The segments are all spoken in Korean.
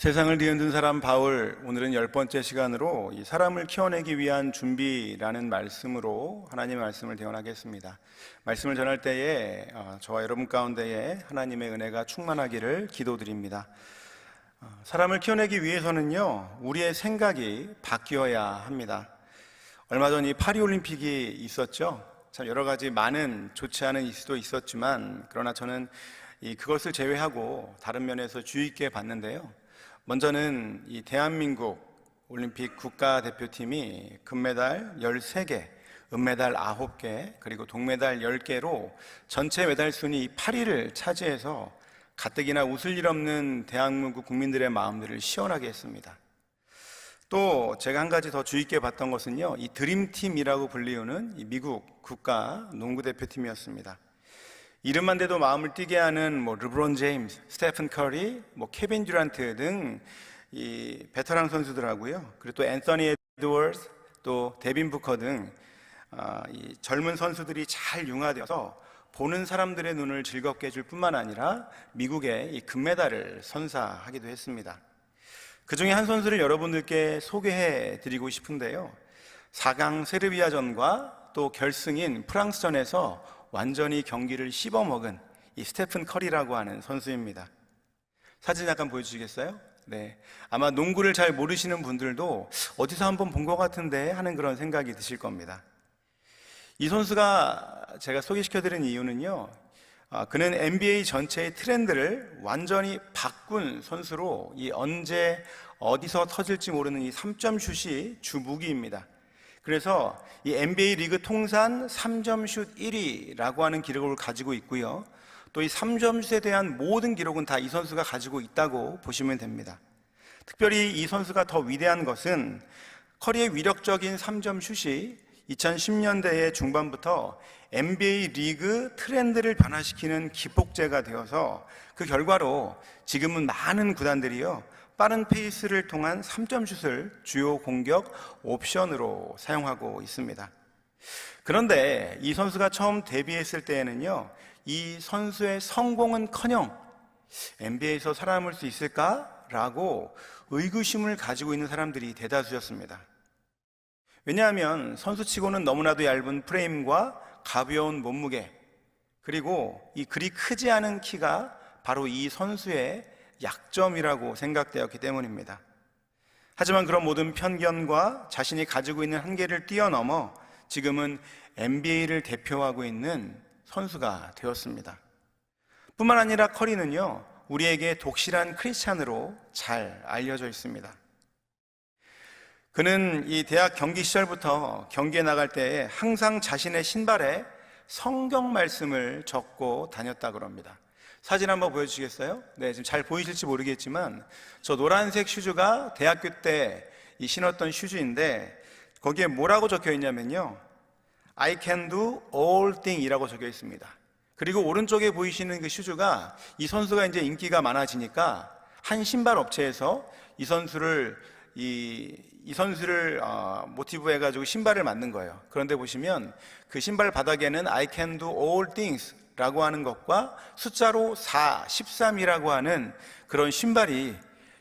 세상을 뒤흔든 사람 바울, 오늘은 10번째 시간으로 이 사람을 키워내기 위한 준비라는 말씀으로 하나님의 말씀을 대언하겠습니다. 말씀을 전할 때에 저와 여러분 가운데에 하나님의 은혜가 충만하기를 기도드립니다. 사람을 키워내기 위해서는요, 우리의 생각이 바뀌어야 합니다. 얼마 전 이 파리올림픽이 있었죠. 참 여러 가지 많은 좋지 않은 이슈도 있었지만, 그러나 저는 그것을 제외하고 다른 면에서 주의 있게 봤는데요. 먼저는 이 대한민국 올림픽 국가대표팀이 금메달 13개, 은메달 9개, 그리고 동메달 10개로 전체 메달 순위 8위를 차지해서 가뜩이나 웃을 일 없는 대한민국 국민들의 마음들을 시원하게 했습니다. 또 제가 한 가지 더 주의 있게 봤던 것은요, 이 드림팀이라고 불리우는 이 미국 국가 농구대표팀이었습니다. 이름만 대도 마음을 뛰게 하는 르브론 제임스, 스테픈 커리, 케빈 듀란트 등 이 베테랑 선수들하고요. 그리고 또 앤서니 에드워즈, 또 데빈 부커 등 이 젊은 선수들이 잘 융화되어서 보는 사람들의 눈을 즐겁게 해줄 뿐만 아니라 미국의 이 금메달을 선사하기도 했습니다. 그 중에 한 선수를 여러분들께 소개해 드리고 싶은데요. 4강 세르비아전과 또 결승인 프랑스전에서 완전히 경기를 씹어먹은 이 스테픈 커리라고 하는 선수입니다. 사진 잠깐 보여주시겠어요? 네, 아마 농구를 잘 모르시는 분들도 어디서 한번 본 것 같은데 하는 그런 생각이 드실 겁니다. 이 선수가 제가 소개시켜드린 이유는요, 그는 NBA 전체의 트렌드를 완전히 바꾼 선수로 이 언제 어디서 터질지 모르는 이 3점 슛이 주 무기입니다. 그래서 이 NBA 리그 통산 3점 슛 1위라고 하는 기록을 가지고 있고요. 또 이 3점 슛에 대한 모든 기록은 다 이 선수가 가지고 있다고 보시면 됩니다. 특별히 이 선수가 더 위대한 것은 커리의 위력적인 3점 슛이 2010년대의 중반부터 NBA 리그 트렌드를 변화시키는 기폭제가 되어서 그 결과로 지금은 많은 구단들이요, 빠른 페이스를 통한 3점 슛을 주요 공격 옵션으로 사용하고 있습니다. 그런데 이 선수가 처음 데뷔했을 때에는요, 이 선수의 성공은커녕 NBA에서 살아남을 수 있을까라고 의구심을 가지고 있는 사람들이 대다수였습니다. 왜냐하면 선수치고는 너무나도 얇은 프레임과 가벼운 몸무게, 그리고 이 그리 크지 않은 키가 바로 이 선수의 약점이라고 생각되었기 때문입니다. 하지만 그런 모든 편견과 자신이 가지고 있는 한계를 뛰어넘어 지금은 NBA를 대표하고 있는 선수가 되었습니다. 뿐만 아니라 커리는요, 우리에게 독실한 크리스찬으로 잘 알려져 있습니다. 그는 이 대학 경기 시절부터 경기에 나갈 때 항상 자신의 신발에 성경 말씀을 적고 다녔다고 합니다. 사진 한번 보여주시겠어요? 네, 지금 잘 보이실지 모르겠지만 저 노란색 슈즈가 대학교 때 신었던 슈즈인데 거기에 뭐라고 적혀 있냐면요, I can do all things 이라고 적혀 있습니다. 그리고 오른쪽에 보이시는 그 슈즈가 이 선수가 이제 인기가 많아지니까 한 신발 업체에서 이 선수를 모티브 해가지고 신발을 만든 거예요. 그런데 보시면 그 신발 바닥에는 I can do all things 라고 하는 것과 숫자로 4, 13이라고 하는 그런 신발이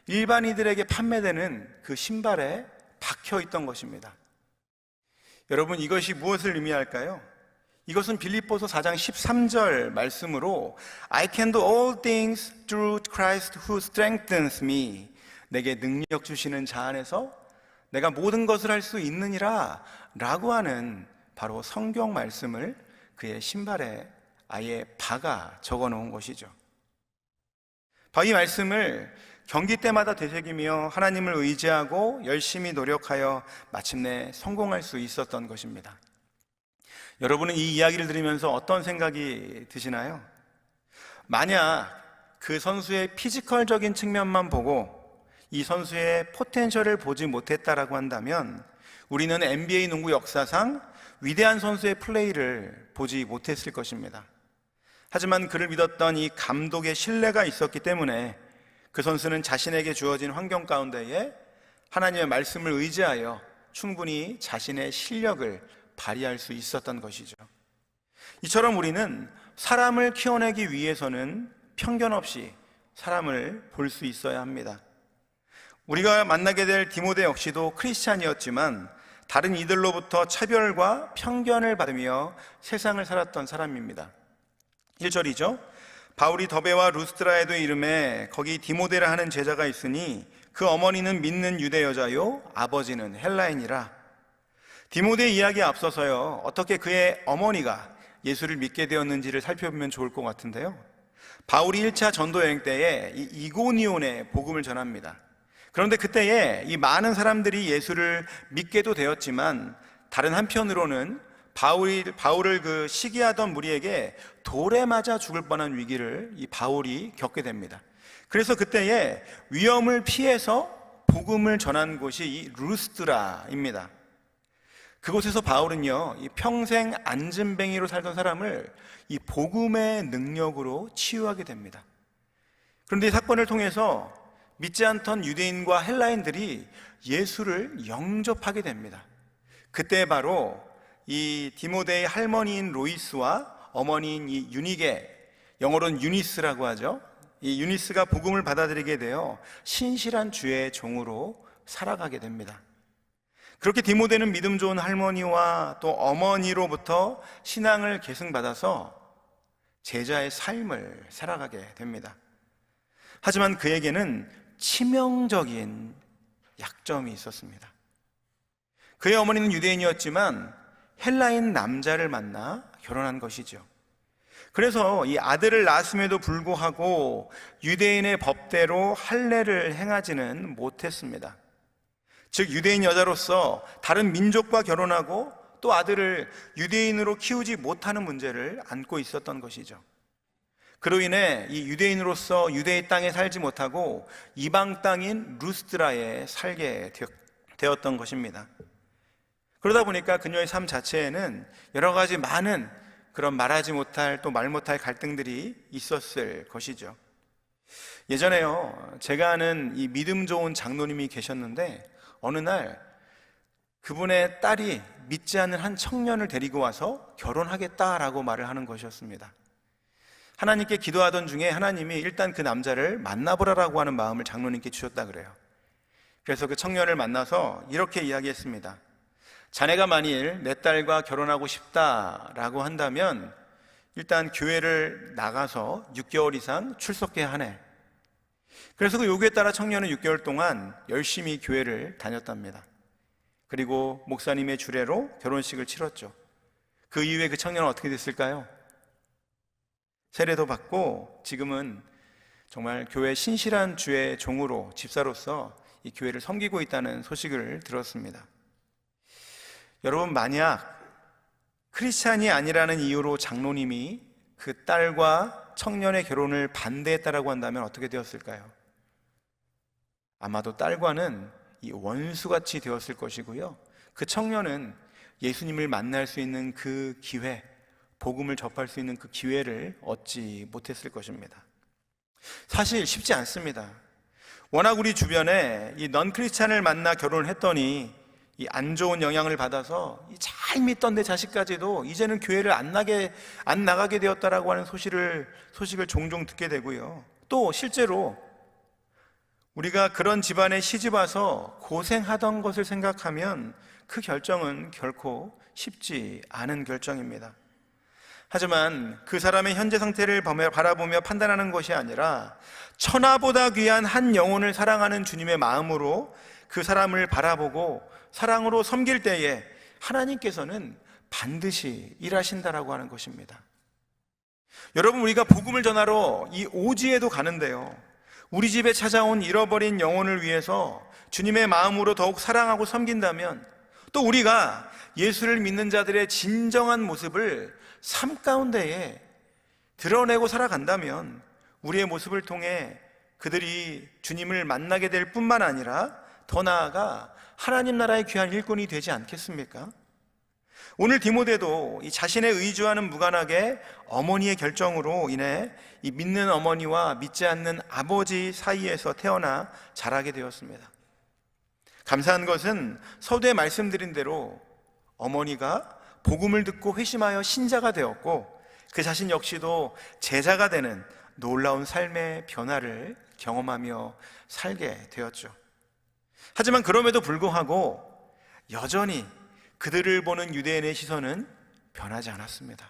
일반인들에게 판매되는 그 신발에 박혀 있던 것입니다. 여러분, 이것이 무엇을 의미할까요? 이것은 빌립보서 4장 13절 말씀으로 I can do all things through Christ who strengthens me, 내게 능력 주시는 자 안에서 내가 모든 것을 할 수 있느니라 라고 하는 바로 성경 말씀을 그의 신발에 아예 박아 적어 놓은 것이죠. 이 말씀을 경기 때마다 되새기며 하나님을 의지하고 열심히 노력하여 마침내 성공할 수 있었던 것입니다. 여러분은 이 이야기를 들으면서 어떤 생각이 드시나요? 만약 그 선수의 피지컬적인 측면만 보고 이 선수의 포텐셜을 보지 못했다라고 한다면 우리는 NBA 농구 역사상 위대한 선수의 플레이를 보지 못했을 것입니다. 하지만 그를 믿었던 이 감독의 신뢰가 있었기 때문에 그 선수는 자신에게 주어진 환경 가운데에 하나님의 말씀을 의지하여 충분히 자신의 실력을 발휘할 수 있었던 것이죠. 이처럼 우리는 사람을 키워내기 위해서는 편견 없이 사람을 볼 수 있어야 합니다. 우리가 만나게 될 디모데 역시도 크리스찬이었지만 다른 이들로부터 차별과 편견을 받으며 세상을 살았던 사람입니다. 1절이죠. 바울이 더베와 루스드라에도 이름에 거기 디모데라 하는 제자가 있으니 그 어머니는 믿는 유대 여자요 아버지는 헬라인이라. 디모데의 이야기에 앞서서요, 어떻게 그의 어머니가 예수를 믿게 되었는지를 살펴보면 좋을 것 같은데요. 바울이 1차 전도 여행 때에 이 이고니온에 복음을 전합니다. 그런데 그때에 이 많은 사람들이 예수를 믿게도 되었지만 다른 한편으로는 바울을 그 시기하던 무리에게 돌에 맞아 죽을 뻔한 위기를 이 바울이 겪게 됩니다. 그래서 그때에 위험을 피해서 복음을 전한 곳이 이 루스드라입니다. 그곳에서 바울은요, 이 평생 안진뱅이로 살던 사람을 이 복음의 능력으로 치유하게 됩니다. 그런데 이 사건을 통해서 믿지 않던 유대인과 헬라인들이 예수를 영접하게 됩니다. 그때 바로 이 디모데의 할머니인 로이스와 어머니인 이 유니게, 영어로는 유니스라고 하죠. 이 유니스가 복음을 받아들이게 되어 신실한 주의 종으로 살아가게 됩니다. 그렇게 디모데는 믿음 좋은 할머니와 또 어머니로부터 신앙을 계승받아서 제자의 삶을 살아가게 됩니다. 하지만 그에게는 치명적인 약점이 있었습니다. 그의 어머니는 유대인이었지만 헬라인 남자를 만나 결혼한 것이죠. 그래서 이 아들을 낳았음에도 불구하고 유대인의 법대로 할례를 행하지는 못했습니다. 즉 유대인 여자로서 다른 민족과 결혼하고 또 아들을 유대인으로 키우지 못하는 문제를 안고 있었던 것이죠. 그로 인해 이 유대인으로서 유대의 땅에 살지 못하고 이방 땅인 루스드라에 살게 되었던 것입니다. 그러다 보니까 그녀의 삶 자체에는 여러 가지 많은 그런 말하지 못할 또 말 못할 갈등들이 있었을 것이죠. 예전에요, 제가 아는 이 믿음 좋은 장로님이 계셨는데 어느 날 그분의 딸이 믿지 않는 한 청년을 데리고 와서 결혼하겠다라고 말을 하는 것이었습니다. 하나님께 기도하던 중에 하나님이 일단 그 남자를 만나보라라고 하는 마음을 장로님께 주셨다 그래요. 그래서 그 청년을 만나서 이렇게 이야기했습니다. 자네가 만일 내 딸과 결혼하고 싶다라고 한다면 일단 교회를 나가서 6개월 이상 출석해야 하네. 그래서 그 요구에 따라 청년은 6개월 동안 열심히 교회를 다녔답니다. 그리고 목사님의 주례로 결혼식을 치렀죠. 그 이후에 그 청년은 어떻게 됐을까요? 세례도 받고 지금은 정말 교회 신실한 주의 종으로 집사로서 이 교회를 섬기고 있다는 소식을 들었습니다. 여러분, 만약 크리스찬이 아니라는 이유로 장로님이 그 딸과 청년의 결혼을 반대했다라고 한다면 어떻게 되었을까요? 아마도 딸과는 이 원수같이 되었을 것이고요, 그 청년은 예수님을 만날 수 있는 그 기회, 복음을 접할 수 있는 그 기회를 얻지 못했을 것입니다. 사실 쉽지 않습니다. 워낙 우리 주변에 이 넌 크리스찬을 만나 결혼을 했더니 이 안 좋은 영향을 받아서 잘 믿던 내 자식까지도 이제는 교회를 안 나가게 되었다라고 하는 소식을 종종 듣게 되고요. 또 실제로 우리가 그런 집안에 시집 와서 고생하던 것을 생각하면 그 결정은 결코 쉽지 않은 결정입니다. 하지만 그 사람의 현재 상태를 바라보며 판단하는 것이 아니라 천하보다 귀한 한 영혼을 사랑하는 주님의 마음으로 그 사람을 바라보고 사랑으로 섬길 때에 하나님께서는 반드시 일하신다라고 하는 것입니다. 여러분, 우리가 복음을 전하러 이 오지에도 가는데요, 우리 집에 찾아온 잃어버린 영혼을 위해서 주님의 마음으로 더욱 사랑하고 섬긴다면, 또 우리가 예수를 믿는 자들의 진정한 모습을 삶 가운데에 드러내고 살아간다면 우리의 모습을 통해 그들이 주님을 만나게 될 뿐만 아니라 더 나아가 하나님 나라의 귀한 일꾼이 되지 않겠습니까? 오늘 디모데도 이 자신에 의지하는 무관하게 어머니의 결정으로 인해 이 믿는 어머니와 믿지 않는 아버지 사이에서 태어나 자라게 되었습니다. 감사한 것은 서두에 말씀드린 대로 어머니가 복음을 듣고 회심하여 신자가 되었고 그 자신 역시도 제자가 되는 놀라운 삶의 변화를 경험하며 살게 되었죠. 하지만 그럼에도 불구하고 여전히 그들을 보는 유대인의 시선은 변하지 않았습니다.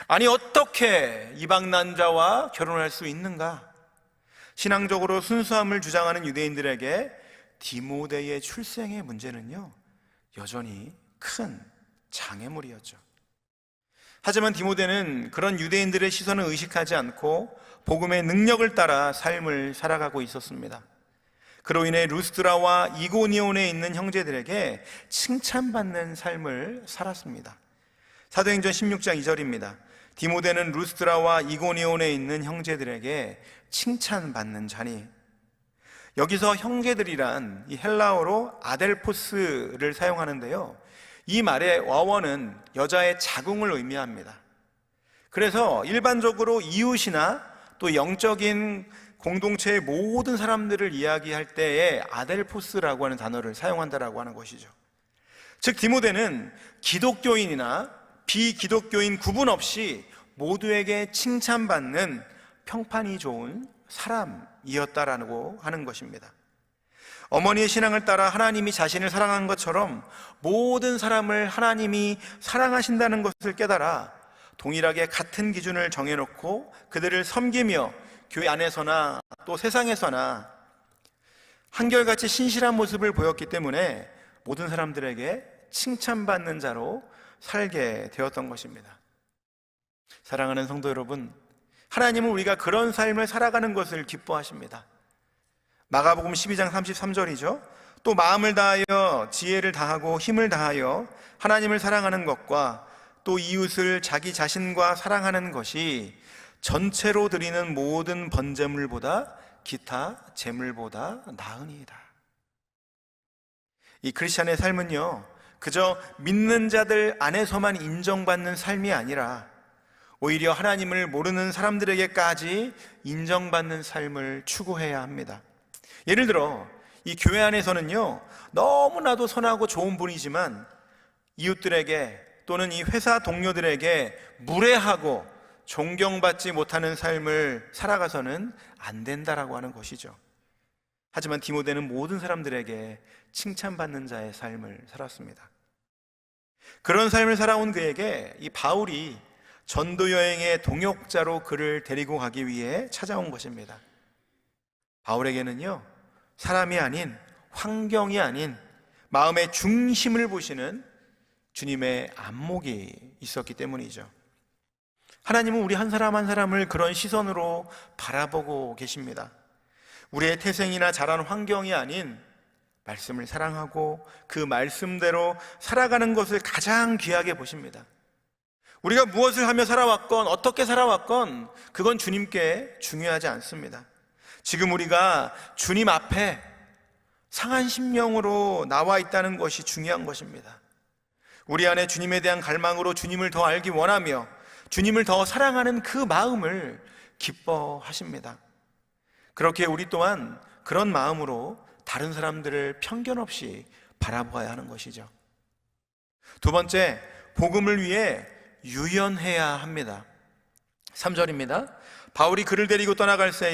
아니, 어떻게 이방 남자와 결혼할 수 있는가? 신앙적으로 순수함을 주장하는 유대인들에게 디모데의 출생의 문제는요, 여전히 큰 장애물이었죠. 하지만 디모데는 그런 유대인들의 시선을 의식하지 않고 복음의 능력을 따라 삶을 살아가고 있었습니다. 그로 인해 루스드라와 이고니온에 있는 형제들에게 칭찬받는 삶을 살았습니다. 사도행전 16장 2절입니다. 디모데는 루스드라와 이고니온에 있는 형제들에게 칭찬받는 자니. 여기서 형제들이란 이 헬라어로 아델포스를 사용하는데요, 이 말의 어원은 여자의 자궁을 의미합니다. 그래서 일반적으로 이웃이나 또 영적인 공동체의 모든 사람들을 이야기할 때에 아델포스라고 하는 단어를 사용한다라고 하는 것이죠. 즉 디모데는 기독교인이나 비기독교인 구분 없이 모두에게 칭찬받는 평판이 좋은 사람이었다라고 하는 것입니다. 어머니의 신앙을 따라 하나님이 자신을 사랑한 것처럼 모든 사람을 하나님이 사랑하신다는 것을 깨달아 동일하게 같은 기준을 정해놓고 그들을 섬기며 교회 안에서나 또 세상에서나 한결같이 신실한 모습을 보였기 때문에 모든 사람들에게 칭찬받는 자로 살게 되었던 것입니다. 사랑하는 성도 여러분, 하나님은 우리가 그런 삶을 살아가는 것을 기뻐하십니다. 마가복음 12장 33절이죠. 또 마음을 다하여 지혜를 다하고 힘을 다하여 하나님을 사랑하는 것과 또 이웃을 자기 자신과 사랑하는 것이 전체로 드리는 모든 번제물보다 기타 제물보다 나으니이다. 이 크리스찬의 삶은요, 그저 믿는 자들 안에서만 인정받는 삶이 아니라 오히려 하나님을 모르는 사람들에게까지 인정받는 삶을 추구해야 합니다. 예를 들어 이 교회 안에서는요, 너무나도 선하고 좋은 분이지만 이웃들에게 또는 이 회사 동료들에게 무례하고 존경받지 못하는 삶을 살아가서는 안 된다라고 하는 것이죠. 하지만 디모데는 모든 사람들에게 칭찬받는 자의 삶을 살았습니다. 그런 삶을 살아온 그에게 이 바울이 전도 여행의 동역자로 그를 데리고 가기 위해 찾아온 것입니다. 바울에게는요, 사람이 아닌, 환경이 아닌 마음의 중심을 보시는 주님의 안목이 있었기 때문이죠. 하나님은 우리 한 사람 한 사람을 그런 시선으로 바라보고 계십니다. 우리의 태생이나 자란 환경이 아닌 말씀을 사랑하고 그 말씀대로 살아가는 것을 가장 귀하게 보십니다. 우리가 무엇을 하며 살아왔건 어떻게 살아왔건 그건 주님께 중요하지 않습니다. 지금 우리가 주님 앞에 상한 심령으로 나와 있다는 것이 중요한 것입니다. 우리 안에 주님에 대한 갈망으로 주님을 더 알기 원하며 주님을 더 사랑하는 그 마음을 기뻐하십니다. 그렇게 우리 또한 그런 마음으로 다른 사람들을 편견 없이 바라보아야 하는 것이죠. 두 번째, 복음을 위해 유연해야 합니다. 3절입니다. 바울이 그를 데리고 떠나고자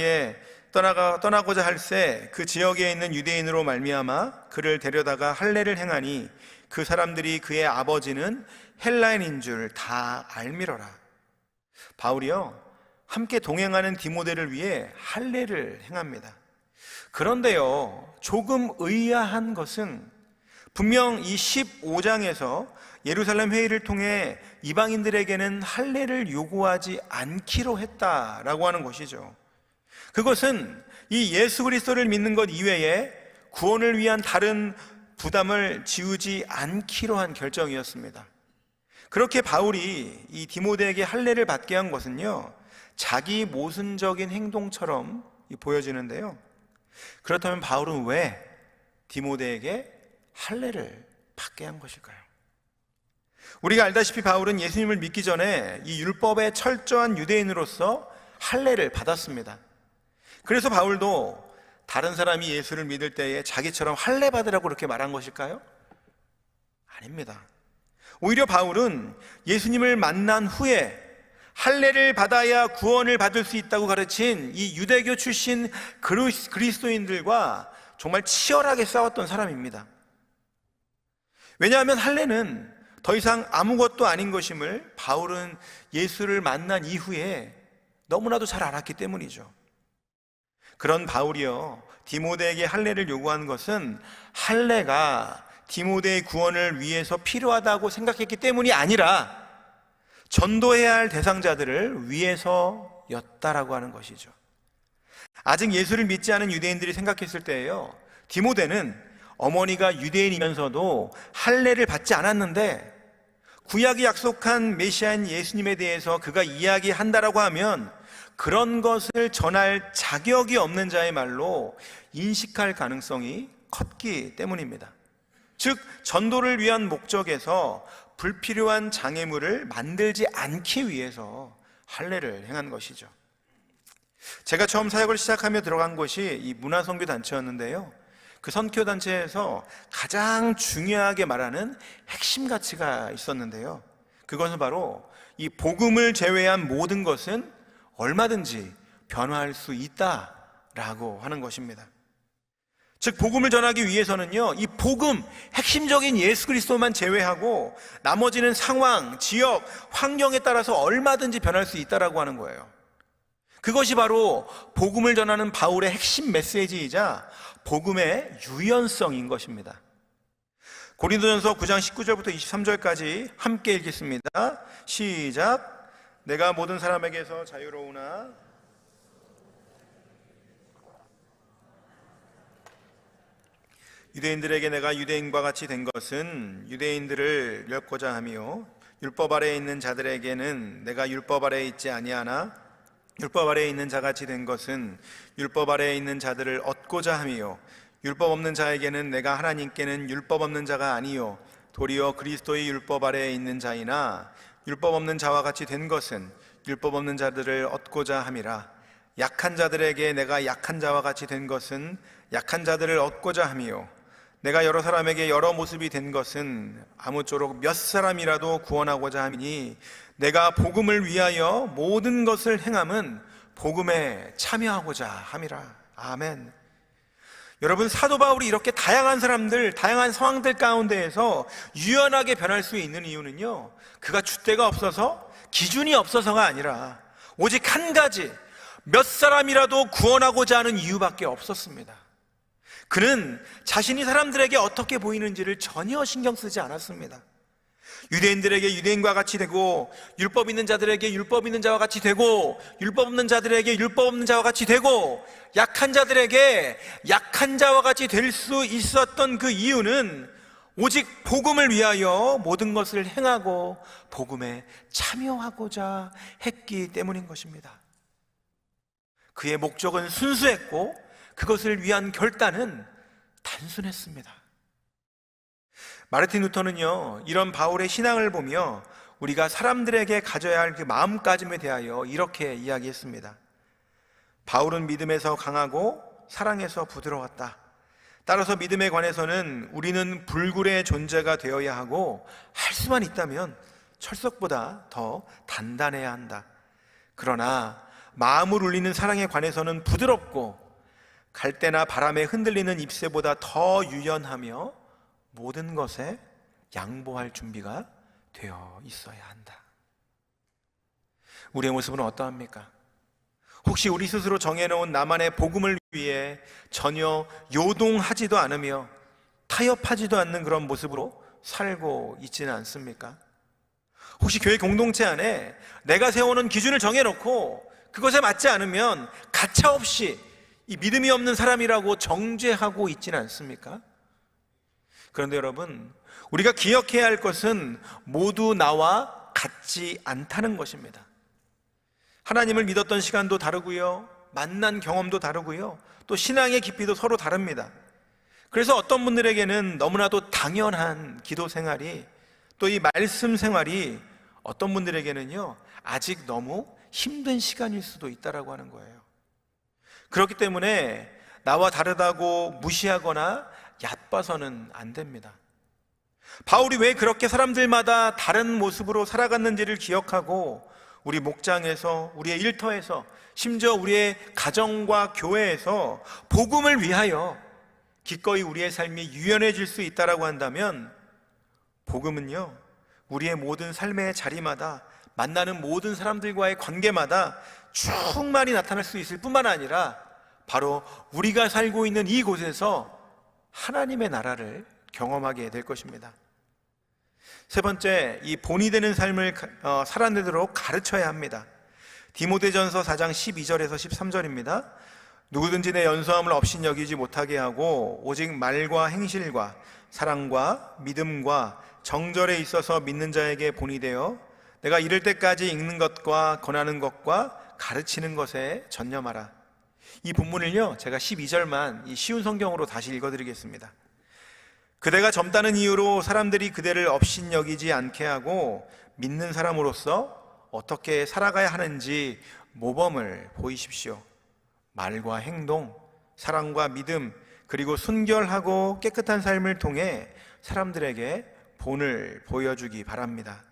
할 새 그 지역에 있는 유대인으로 말미암아 그를 데려다가 할례를 행하니 그 사람들이 그의 아버지는 헬라인인 줄 다 알미러라. 바울이요, 함께 동행하는 디모데를 위해 할례를 행합니다. 그런데요, 조금 의아한 것은 분명 이 15장에서 예루살렘 회의를 통해 이방인들에게는 할례를 요구하지 않기로 했다라고 하는 것이죠. 그것은 이 예수 그리스도를 믿는 것 이외에 구원을 위한 다른 부담을 지우지 않기로 한 결정이었습니다. 그렇게 바울이 이 디모데에게 할례를 받게 한 것은요, 자기 모순적인 행동처럼 보여지는데요, 그렇다면 바울은 왜 디모데에게 할례를 받게 한 것일까요? 우리가 알다시피 바울은 예수님을 믿기 전에 이 율법의 철저한 유대인으로서 할례를 받았습니다. 그래서 바울도 다른 사람이 예수를 믿을 때에 자기처럼 할례 받으라고 그렇게 말한 것일까요? 아닙니다. 오히려 바울은 예수님을 만난 후에 할례를 받아야 구원을 받을 수 있다고 가르친 이 유대교 출신 그리스도인들과 정말 치열하게 싸웠던 사람입니다. 왜냐하면 할례는 더 이상 아무것도 아닌 것임을 바울은 예수를 만난 이후에 너무나도 잘 알았기 때문이죠. 그런 바울이요, 디모데에게 할례를 요구한 것은 할례가 디모데의 구원을 위해서 필요하다고 생각했기 때문이 아니라 전도해야 할 대상자들을 위해서였다라고 하는 것이죠. 아직 예수를 믿지 않은 유대인들이 생각했을 때에요, 디모데는 어머니가 유대인이면서도 할례를 받지 않았는데 구약이 약속한 메시아인 예수님에 대해서 그가 이야기한다라고 하면 그런 것을 전할 자격이 없는 자의 말로 인식할 가능성이 컸기 때문입니다. 즉, 전도를 위한 목적에서 불필요한 장애물을 만들지 않기 위해서 할례를 행한 것이죠. 제가 처음 사역을 시작하며 들어간 곳이 이 문화선교단체였는데요, 그 선교단체에서 가장 중요하게 말하는 핵심 가치가 있었는데요, 그것은 바로 이 복음을 제외한 모든 것은 얼마든지 변화할 수 있다라고 하는 것입니다. 즉, 복음을 전하기 위해서는요, 이 복음, 핵심적인 예수 그리스도만 제외하고 나머지는 상황, 지역, 환경에 따라서 얼마든지 변할 수 있다라고 하는 거예요. 그것이 바로 복음을 전하는 바울의 핵심 메시지이자 복음의 유연성인 것입니다. 고린도전서 9장 19절부터 23절까지 함께 읽겠습니다. 시작. 내가 모든 사람에게서 자유로우나 유대인들에게 내가 유대인과 같이 된 것은 유대인들을 엮고자 하며, 율법 아래에 있는 자들에게는 내가 율법 아래에 있지 아니하나 율법 아래에 있는 자같이 된 것은 율법 아래에 있는 자들을 얻고자 하며, 율법 없는 자에게는 내가 하나님께는 율법 없는 자가 아니요 도리어 그리스도의 율법 아래에 있는 자이나, 율법 없는 자와 같이 된 것은 율법 없는 자들을 얻고자 함이라. 약한 자들에게 내가 약한 자와 같이 된 것은 약한 자들을 얻고자 하며, 내가 여러 사람에게 여러 모습이 된 것은 아무쪼록 몇 사람이라도 구원하고자 함이니, 내가 복음을 위하여 모든 것을 행함은 복음에 참여하고자 함이라. 아멘. 여러분, 사도 바울이 이렇게 다양한 사람들, 다양한 상황들 가운데에서 유연하게 변할 수 있는 이유는요, 그가 줏대가 없어서, 기준이 없어서가 아니라 오직 한 가지, 몇 사람이라도 구원하고자 하는 이유밖에 없었습니다. 그는 자신이 사람들에게 어떻게 보이는지를 전혀 신경 쓰지 않았습니다. 유대인들에게 유대인과 같이 되고, 율법 있는 자들에게 율법 있는 자와 같이 되고, 율법 없는 자들에게 율법 없는 자와 같이 되고, 약한 자들에게 약한 자와 같이 될 수 있었던 그 이유는 오직 복음을 위하여 모든 것을 행하고 복음에 참여하고자 했기 때문인 것입니다. 그의 목적은 순수했고 그것을 위한 결단은 단순했습니다. 마르틴 루터는요, 이런 바울의 신앙을 보며 우리가 사람들에게 가져야 할 그 마음가짐에 대하여 이렇게 이야기했습니다. 바울은 믿음에서 강하고 사랑에서 부드러웠다. 따라서 믿음에 관해서는 우리는 불굴의 존재가 되어야 하고, 할 수만 있다면 철석보다 더 단단해야 한다. 그러나 마음을 울리는 사랑에 관해서는 부드럽고 갈대나 바람에 흔들리는 잎새보다 더 유연하며 모든 것에 양보할 준비가 되어 있어야 한다. 우리의 모습은 어떠합니까? 혹시 우리 스스로 정해놓은 나만의 복음을 위해 전혀 요동하지도 않으며 타협하지도 않는 그런 모습으로 살고 있지는 않습니까? 혹시 교회 공동체 안에 내가 세워놓은 기준을 정해놓고 그것에 맞지 않으면 가차없이 이 믿음이 없는 사람이라고 정죄하고 있지는 않습니까? 그런데 여러분, 우리가 기억해야 할 것은 모두 나와 같지 않다는 것입니다. 하나님을 믿었던 시간도 다르고요, 만난 경험도 다르고요, 또 신앙의 깊이도 서로 다릅니다. 그래서 어떤 분들에게는 너무나도 당연한 기도 생활이, 또 이 말씀 생활이 어떤 분들에게는요 아직 너무 힘든 시간일 수도 있다라고 하는 거예요. 그렇기 때문에 나와 다르다고 무시하거나 얕봐서는 안 됩니다. 바울이 왜 그렇게 사람들마다 다른 모습으로 살아갔는지를 기억하고 우리 목장에서, 우리의 일터에서, 심지어 우리의 가정과 교회에서 복음을 위하여 기꺼이 우리의 삶이 유연해질 수 있다라고 한다면 복음은요, 우리의 모든 삶의 자리마다 만나는 모든 사람들과의 관계마다 충만히 나타날 수 있을 뿐만 아니라 바로 우리가 살고 있는 이곳에서 하나님의 나라를 경험하게 될 것입니다. 세 번째, 이 본이 되는 삶을 살아내도록 가르쳐야 합니다. 디모데전서 4장 12절에서 13절입니다. 누구든지 내 연소함을 업신여기지 못하게 하고 오직 말과 행실과 사랑과 믿음과 정절에 있어서 믿는 자에게 본이 되어 내가 이를 때까지 읽는 것과 권하는 것과 가르치는 것에 전념하라. 이 본문을요, 제가 12절만 이 쉬운 성경으로 다시 읽어드리겠습니다. 그대가 젊다는 이유로 사람들이 그대를 업신여기지 않게 하고 믿는 사람으로서 어떻게 살아가야 하는지 모범을 보이십시오. 말과 행동, 사랑과 믿음, 그리고 순결하고 깨끗한 삶을 통해 사람들에게 본을 보여주기 바랍니다.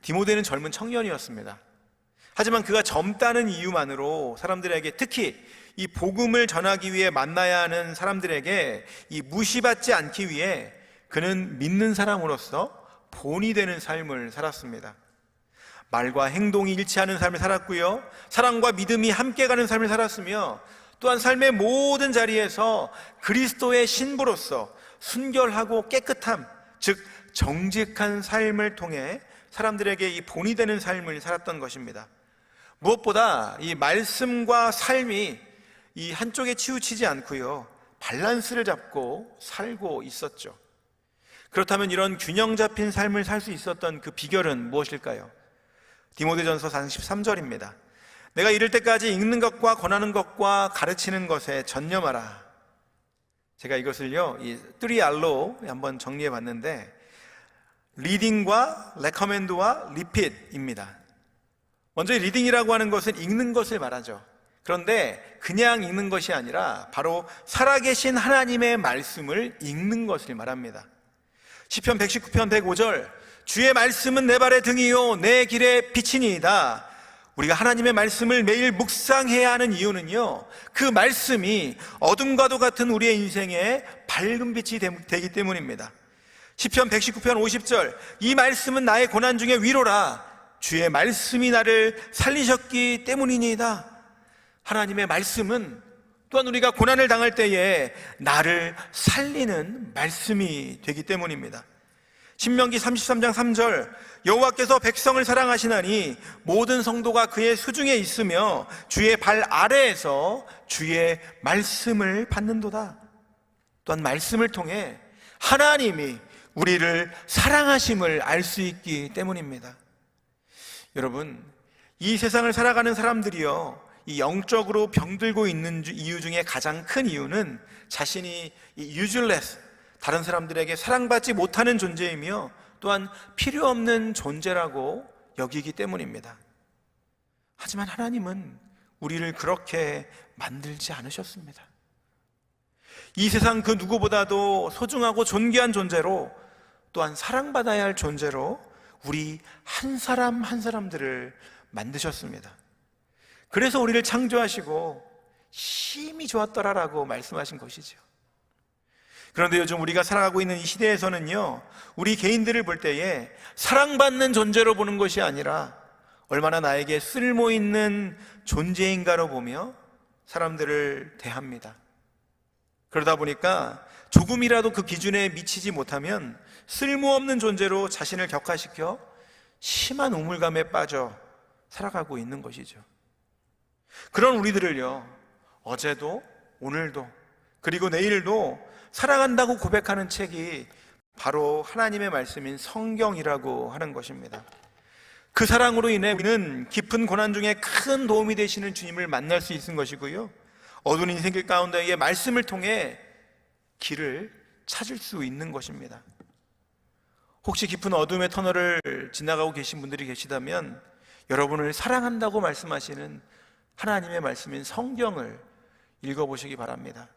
디모데는 젊은 청년이었습니다. 하지만 그가 젊다는 이유만으로 사람들에게, 특히 이 복음을 전하기 위해 만나야 하는 사람들에게 이 무시받지 않기 위해 그는 믿는 사람으로서 본이 되는 삶을 살았습니다. 말과 행동이 일치하는 삶을 살았고요, 사랑과 믿음이 함께 가는 삶을 살았으며, 또한 삶의 모든 자리에서 그리스도의 신부로서 순결하고 깨끗함, 즉 정직한 삶을 통해 사람들에게 이 본이 되는 삶을 살았던 것입니다. 무엇보다 이 말씀과 삶이 이 한쪽에 치우치지 않고요, 밸런스를 잡고 살고 있었죠. 그렇다면 이런 균형 잡힌 삶을 살 수 있었던 그 비결은 무엇일까요? 디모데전서 4장 13절입니다. 내가 이를 때까지 읽는 것과 권하는 것과 가르치는 것에 전념하라. 제가 이것을요, 이 3R로 한번 정리해 봤는데, 리딩과 레커멘드와 리핏입니다. 먼저 리딩이라고 하는 것은 읽는 것을 말하죠. 그런데 그냥 읽는 것이 아니라 바로 살아계신 하나님의 말씀을 읽는 것을 말합니다. 시편 119편 105절, 주의 말씀은 내 발의 등이요 내 길의 빛이니이다. 우리가 하나님의 말씀을 매일 묵상해야 하는 이유는요, 그 말씀이 어둠과도 같은 우리의 인생에 밝은 빛이 되기 때문입니다. 시편 119편 50절, 이 말씀은 나의 고난 중에 위로라. 주의 말씀이 나를 살리셨기 때문이니이다. 하나님의 말씀은 또한 우리가 고난을 당할 때에 나를 살리는 말씀이 되기 때문입니다. 신명기 33장 3절, 여호와께서 백성을 사랑하시나니 모든 성도가 그의 수중에 있으며 주의 발 아래에서 주의 말씀을 받는도다. 또한 말씀을 통해 하나님이 우리를 사랑하심을 알 수 있기 때문입니다. 여러분, 이 세상을 살아가는 사람들이요, 이 영적으로 병들고 있는 이유 중에 가장 큰 이유는 자신이 useless, 다른 사람들에게 사랑받지 못하는 존재이며 또한 필요 없는 존재라고 여기기 때문입니다. 하지만 하나님은 우리를 그렇게 만들지 않으셨습니다. 이 세상 그 누구보다도 소중하고 존귀한 존재로, 또한 사랑받아야 할 존재로 우리 한 사람 한 사람들을 만드셨습니다. 그래서 우리를 창조하시고 심히 좋았더라라고 말씀하신 것이죠. 그런데 요즘 우리가 살아가고 있는 이 시대에서는요, 우리 개인들을 볼 때에 사랑받는 존재로 보는 것이 아니라 얼마나 나에게 쓸모있는 존재인가로 보며 사람들을 대합니다. 그러다 보니까 조금이라도 그 기준에 미치지 못하면 쓸모없는 존재로 자신을 격화시켜 심한 우물감에 빠져 살아가고 있는 것이죠. 그런 우리들을요, 어제도 오늘도 그리고 내일도 사랑한다고 고백하는 책이 바로 하나님의 말씀인 성경이라고 하는 것입니다. 그 사랑으로 인해 우리는 깊은 고난 중에 큰 도움이 되시는 주님을 만날 수 있는 것이고요, 어두운 인생길 가운데의 말씀을 통해 길을 찾을 수 있는 것입니다. 혹시 깊은 어둠의 터널을 지나가고 계신 분들이 계시다면 여러분을 사랑한다고 말씀하시는 하나님의 말씀인 성경을 읽어보시기 바랍니다.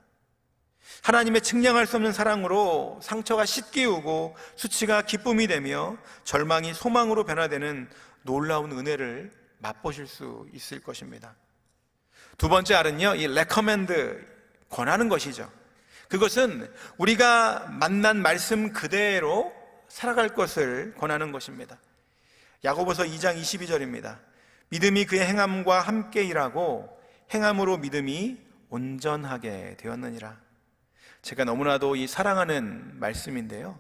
하나님의 측량할 수 없는 사랑으로 상처가 씻기우고 수치가 기쁨이 되며 절망이 소망으로 변화되는 놀라운 은혜를 맛보실 수 있을 것입니다. 두 번째 R은요, 이 recommend, 권하는 것이죠. 그것은 우리가 만난 말씀 그대로 살아갈 것을 권하는 것입니다. 야고보서 2장 22절입니다. 믿음이 그의 행함과 함께 일하고 행함으로 믿음이 온전하게 되었느니라. 제가 너무나도 이 사랑하는 말씀인데요.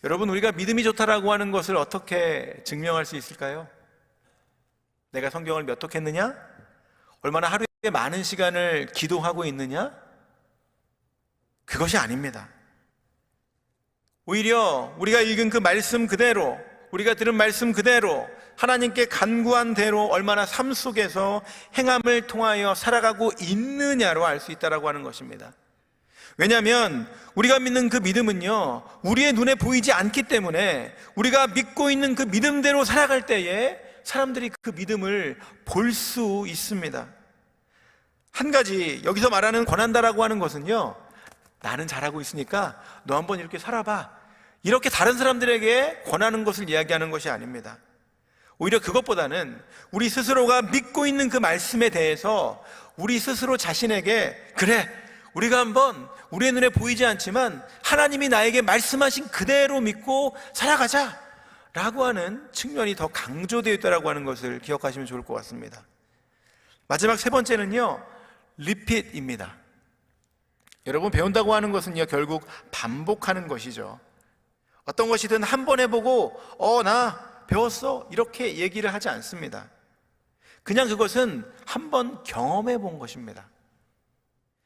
여러분, 우리가 믿음이 좋다라고 하는 것을 어떻게 증명할 수 있을까요? 내가 성경을 몇 독 했느냐? 얼마나 하루에 많은 시간을 기도하고 있느냐? 그것이 아닙니다. 오히려 우리가 읽은 그 말씀 그대로, 우리가 들은 말씀 그대로 하나님께 간구한 대로 얼마나 삶 속에서 행함을 통하여 살아가고 있느냐로 알 수 있다라고 하는 것입니다. 왜냐하면 우리가 믿는 그 믿음은요, 우리의 눈에 보이지 않기 때문에 우리가 믿고 있는 그 믿음대로 살아갈 때에 사람들이 그 믿음을 볼 수 있습니다. 한 가지 여기서 말하는 권한다라고 하는 것은요, 나는 잘하고 있으니까 너 한번 이렇게 살아봐, 이렇게 다른 사람들에게 권하는 것을 이야기하는 것이 아닙니다. 오히려 그것보다는 우리 스스로가 믿고 있는 그 말씀에 대해서 우리 스스로 자신에게, 그래, 우리가 한번 우리의 눈에 보이지 않지만 하나님이 나에게 말씀하신 그대로 믿고 살아가자 라고 하는 측면이 더 강조되어 있다고 하는 것을 기억하시면 좋을 것 같습니다. 마지막 세 번째는요, 리핏입니다. 여러분, 배운다고 하는 것은요, 결국 반복하는 것이죠. 어떤 것이든 한 번 해보고 나 배웠어 이렇게 얘기를 하지 않습니다. 그냥 그것은 한 번 경험해 본 것입니다.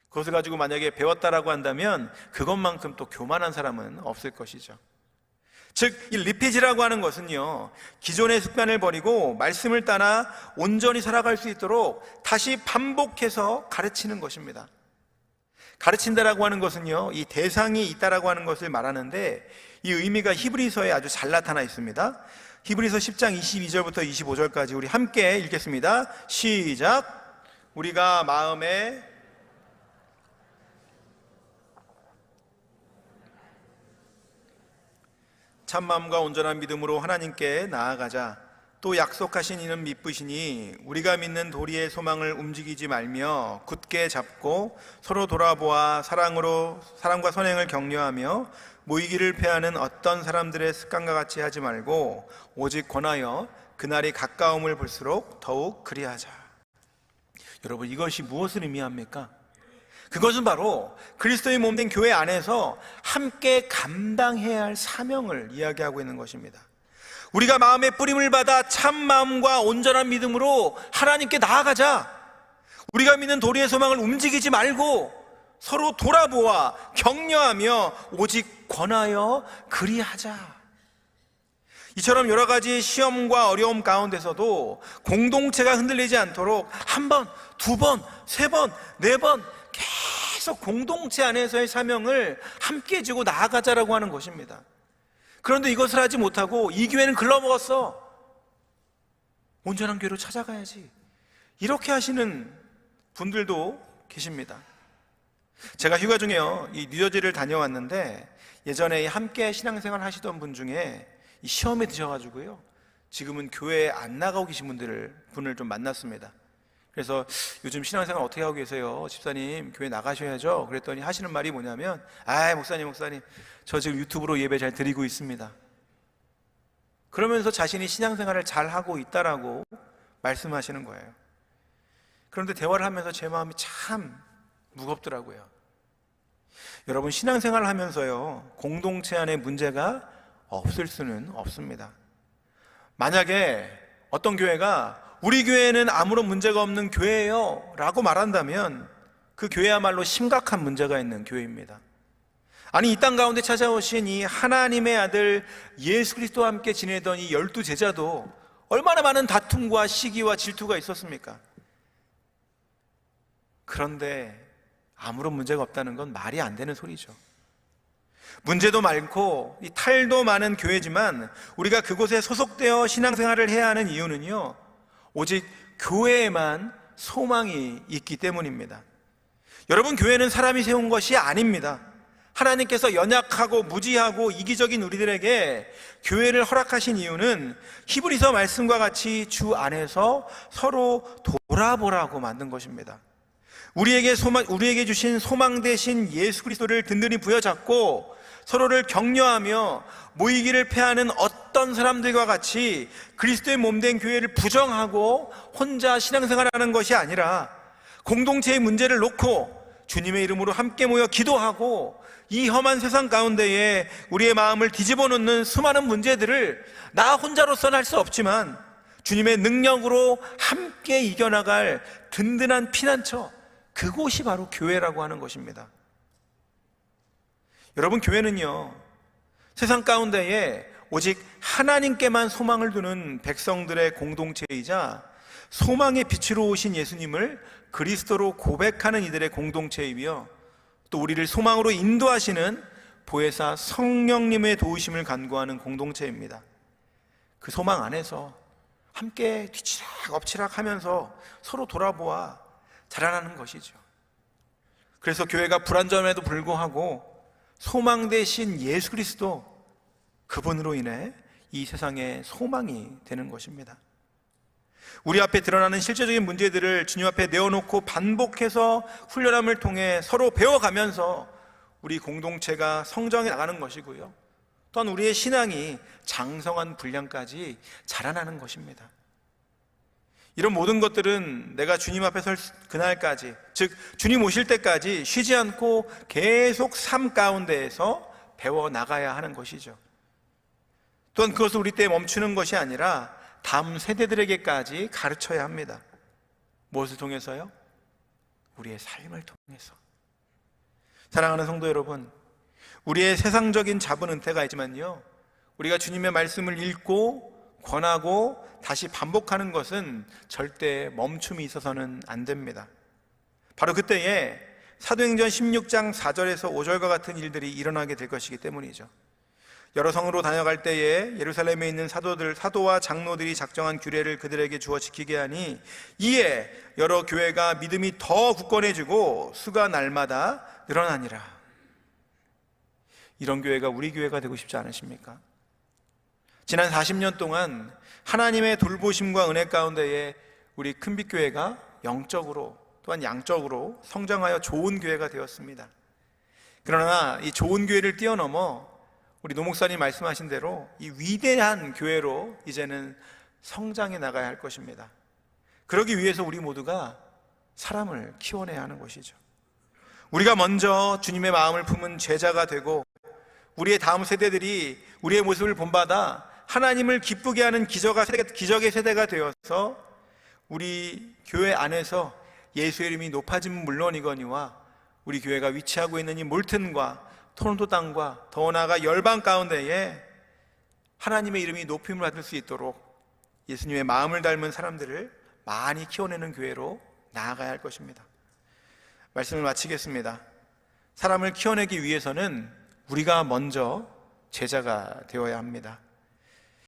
그것을 가지고 만약에 배웠다라고 한다면 그것만큼 또 교만한 사람은 없을 것이죠. 즉, 이 리핏이라고 하는 것은요, 기존의 습관을 버리고 말씀을 따라 온전히 살아갈 수 있도록 다시 반복해서 가르치는 것입니다. 가르친다라고 하는 것은요, 이 대상이 있다라고 하는 것을 말하는데 이 의미가 히브리서에 아주 잘 나타나 있습니다. 히브리서 10장 22절부터 25절까지 우리 함께 읽겠습니다. 시작. 우리가 마음에 참마음과 온전한 믿음으로 하나님께 나아가자. 또 약속하신 이는 미쁘시니 우리가 믿는 도리의 소망을 움직이지 말며 굳게 잡고 서로 돌아보아 사랑과 선행을 격려하며 모이기를 패하는 어떤 사람들의 습관과 같이 하지 말고 오직 권하여 그날이 가까움을 볼수록 더욱 그리하자. 여러분, 이것이 무엇을 의미합니까? 그것은 바로 그리스도의 몸된 교회 안에서 함께 감당해야 할 사명을 이야기하고 있는 것입니다. 우리가 마음의 뿌림을 받아 참 마음과 온전한 믿음으로 하나님께 나아가자. 우리가 믿는 도리의 소망을 움직이지 말고 서로 돌아보아 격려하며 오직 권하여 그리하자. 이처럼 여러 가지 시험과 어려움 가운데서도 공동체가 흔들리지 않도록 한 번, 두 번, 세 번, 네 번 계속 공동체 안에서의 사명을 함께 지고 나아가자라고 하는 것입니다. 그런데 이것을 하지 못하고 이 교회는 글러먹었어, 온전한 교회로 찾아가야지, 이렇게 하시는 분들도 계십니다. 제가 휴가 중에요, 이 뉴저지를 다녀왔는데 예전에 함께 신앙생활 하시던 분 중에 이 시험에 드셔가지고요, 지금은 교회에 안 나가고 계신 분을 좀 만났습니다. 그래서 요즘 신앙생활 어떻게 하고 계세요? 집사님, 교회 나가셔야죠. 그랬더니 하시는 말이 뭐냐면, 목사님, 저 지금 유튜브로 예배 잘 드리고 있습니다. 그러면서 자신이 신앙생활을 잘 하고 있다라고 말씀하시는 거예요. 그런데 대화를 하면서 제 마음이 참 무겁더라고요. 여러분, 신앙생활을 하면서요, 공동체 안에 문제가 없을 수는 없습니다. 만약에 어떤 교회가 우리 교회는 아무런 문제가 없는 교회예요 라고 말한다면 그 교회야말로 심각한 문제가 있는 교회입니다. 아니, 이 땅 가운데 찾아오신 이 하나님의 아들 예수 그리스도와 함께 지내던 이 12 제자도 얼마나 많은 다툼과 시기와 질투가 있었습니까? 그런데 아무런 문제가 없다는 건 말이 안 되는 소리죠. 문제도 많고 이 탈도 많은 교회지만 우리가 그곳에 소속되어 신앙생활을 해야 하는 이유는요, 오직 교회에만 소망이 있기 때문입니다. 여러분, 교회는 사람이 세운 것이 아닙니다. 하나님께서 연약하고 무지하고 이기적인 우리들에게 교회를 허락하신 이유는 히브리서 말씀과 같이 주 안에서 서로 돌아보라고 만든 것입니다. 우리에게 주신 소망 대신 예수 그리스도를 든든히 부여잡고 서로를 격려하며 모이기를 패하는 어떤 사람들과 같이 그리스도의 몸된 교회를 부정하고 혼자 신앙생활하는 것이 아니라 공동체의 문제를 놓고 주님의 이름으로 함께 모여 기도하고 이 험한 세상 가운데에 우리의 마음을 뒤집어 놓는 수많은 문제들을 나 혼자로서는 할 수 없지만 주님의 능력으로 함께 이겨나갈 든든한 피난처, 그곳이 바로 교회라고 하는 것입니다. 여러분, 교회는요, 세상 가운데에 오직 하나님께만 소망을 두는 백성들의 공동체이자 소망의 빛으로 오신 예수님을 그리스도로 고백하는 이들의 공동체이며 또 우리를 소망으로 인도하시는 보혜사 성령님의 도우심을 간구하는 공동체입니다. 그 소망 안에서 함께 뒤치락 엎치락 하면서 서로 돌아보아 자라나는 것이죠. 그래서 교회가 불완전함에도 불구하고 소망 대신 예수 그리스도, 그분으로 인해 이 세상에 소망이 되는 것입니다. 우리 앞에 드러나는 실제적인 문제들을 주님 앞에 내어놓고 반복해서 훈련함을 통해 서로 배워가면서 우리 공동체가 성장해 나가는 것이고요, 또한 우리의 신앙이 장성한 분량까지 자라나는 것입니다. 이런 모든 것들은 내가 주님 앞에 설 그날까지, 즉 주님 오실 때까지 쉬지 않고 계속 삶 가운데에서 배워나가야 하는 것이죠. 또한 그것을 우리 때에 멈추는 것이 아니라 다음 세대들에게까지 가르쳐야 합니다. 무엇을 통해서요? 우리의 삶을 통해서. 사랑하는 성도 여러분, 우리의 세상적인 잡은 은퇴가 있지만요, 우리가 주님의 말씀을 읽고 권하고 다시 반복하는 것은 절대 멈춤이 있어서는 안 됩니다. 바로 그때에 사도행전 16장 4절에서 5절과 같은 일들이 일어나게 될 것이기 때문이죠. 여러 성으로 다녀갈 때에 예루살렘에 있는 사도와 장로들이 작정한 규례를 그들에게 주어 지키게 하니 이에 여러 교회가 믿음이 더 굳건해지고 수가 날마다 늘어나니라. 이런 교회가 우리 교회가 되고 싶지 않으십니까? 지난 40년 동안 하나님의 돌보심과 은혜 가운데에 우리 큰빛교회가 영적으로 또한 양적으로 성장하여 좋은 교회가 되었습니다. 그러나 이 좋은 교회를 뛰어넘어 우리 노 목사님 말씀하신 대로 이 위대한 교회로 이제는 성장해 나가야 할 것입니다. 그러기 위해서 우리 모두가 사람을 키워내야 하는 것이죠. 우리가 먼저 주님의 마음을 품은 제자가 되고 우리의 다음 세대들이 우리의 모습을 본받아 하나님을 기쁘게 하는 기적의 세대가 되어서 우리 교회 안에서 예수의 이름이 높아짐은 물론이거니와 우리 교회가 위치하고 있는 이 몰튼과 토론토 땅과 더 나아가 열방 가운데에 하나님의 이름이 높임을 받을 수 있도록 예수님의 마음을 닮은 사람들을 많이 키워내는 교회로 나아가야 할 것입니다. 말씀을 마치겠습니다. 사람을 키워내기 위해서는 우리가 먼저 제자가 되어야 합니다.